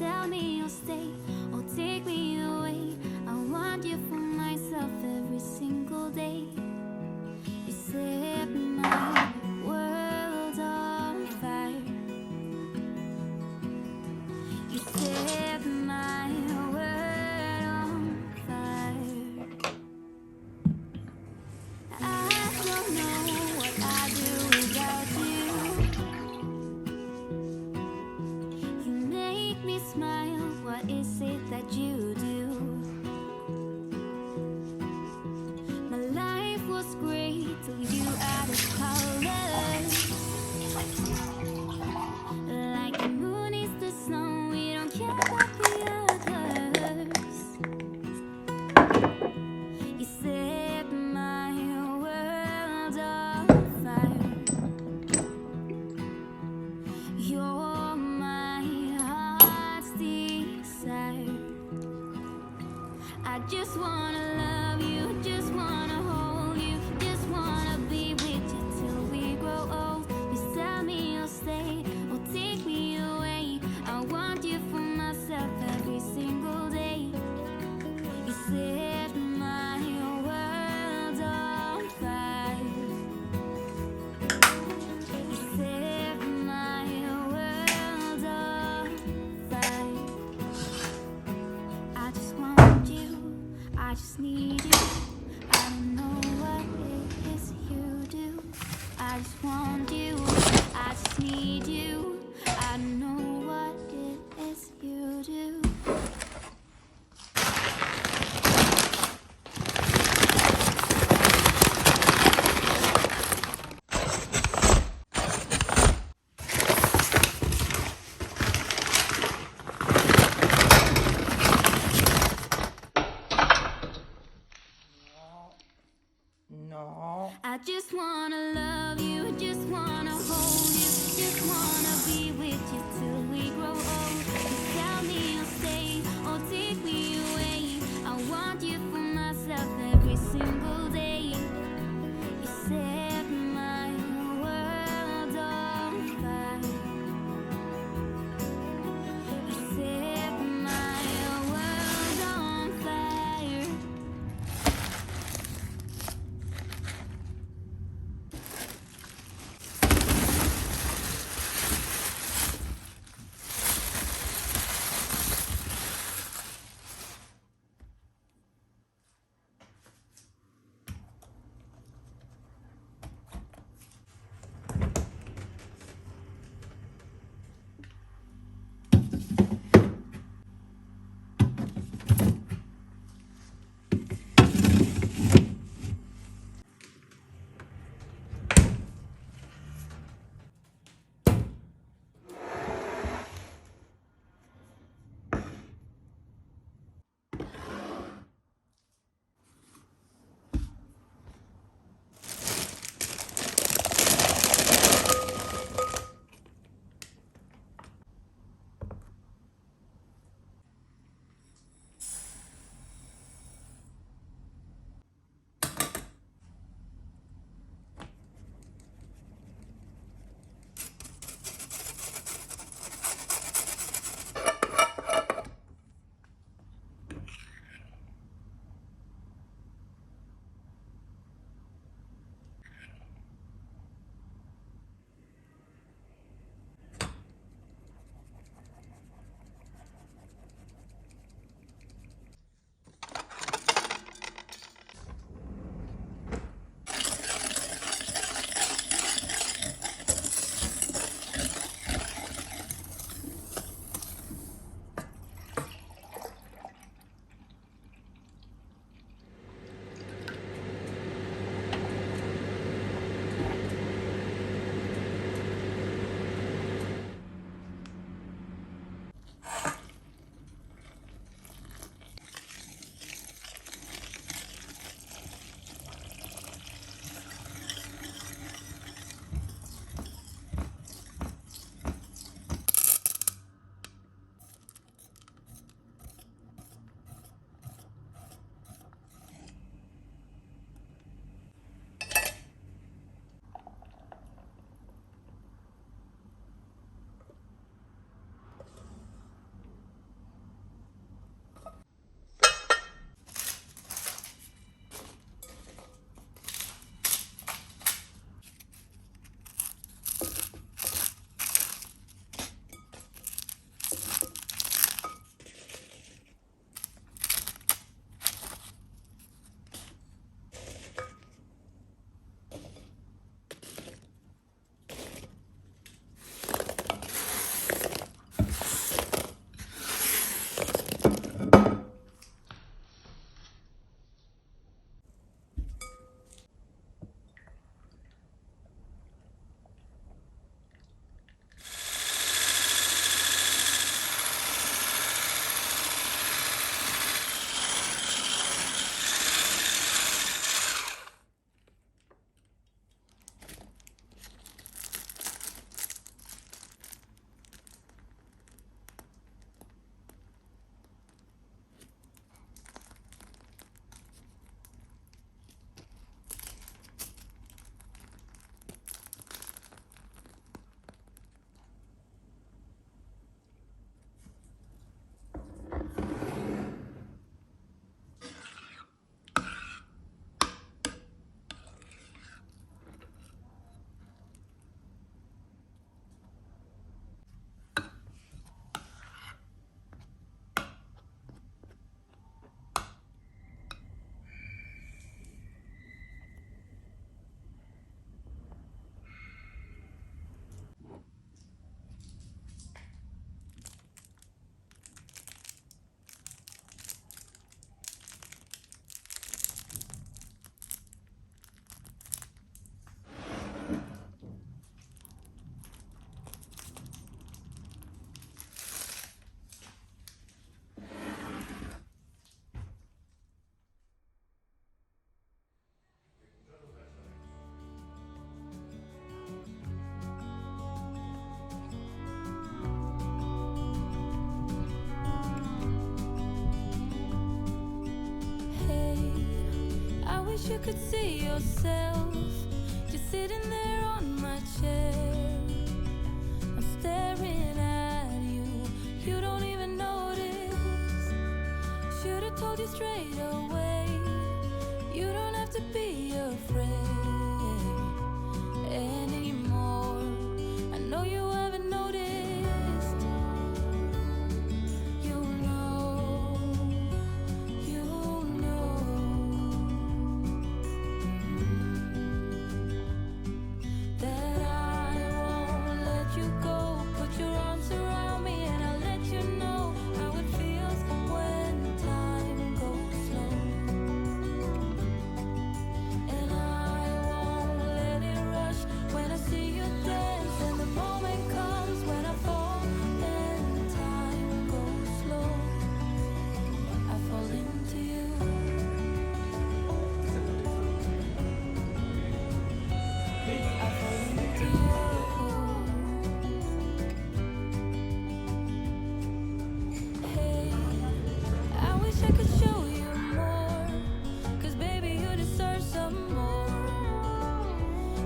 tell me you'll stay or take me away. I want you for myself every single day. You set my world on fire. You set my world on fire. I don't know what I'd do without you. You make me smile. What is it that you do? My life was great till you added colors. Like the moon is the sun, we don't care about the others. You set my world on fire. You're my heart's desire. I just wanna love you, just wanna hold you, just wanna be with you till we grow old. Please tell me you'll stay or take me away. I want you for myself every single day. You set my world on fire. You set my world on fire. I just want you, I just need you. I don't know what it is you do. I just want you, I just need you. I don't know what it is you do. wish you could see yourself. You're sitting there on my chair. I'm staring at you. You don't even notice. Should've told you straight away. You don't have to be afraid anymore. I know you haven't noticed. You know that I won't let you go. Put your arms around me and I'll let you know how it feels when time goes slow. And I won't let it rush when I see you dance. And the moment comes when I fall and time goes slow. I fall into you. I fall into you. Hey, I wish I could show you more. 'Cause baby, you deserve some more.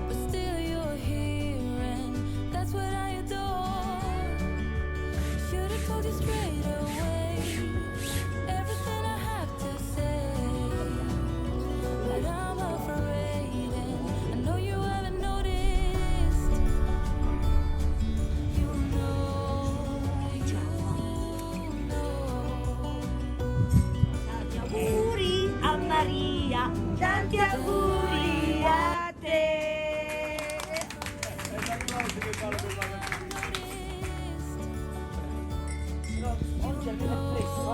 But still you're here and that's what I adore. Should've told you straight away everything I have to say. But I'm afraid and I know you haven't noticed. You know. Tanti auguri a Maria, tanti auguri a te. Oggi almeno è fresco,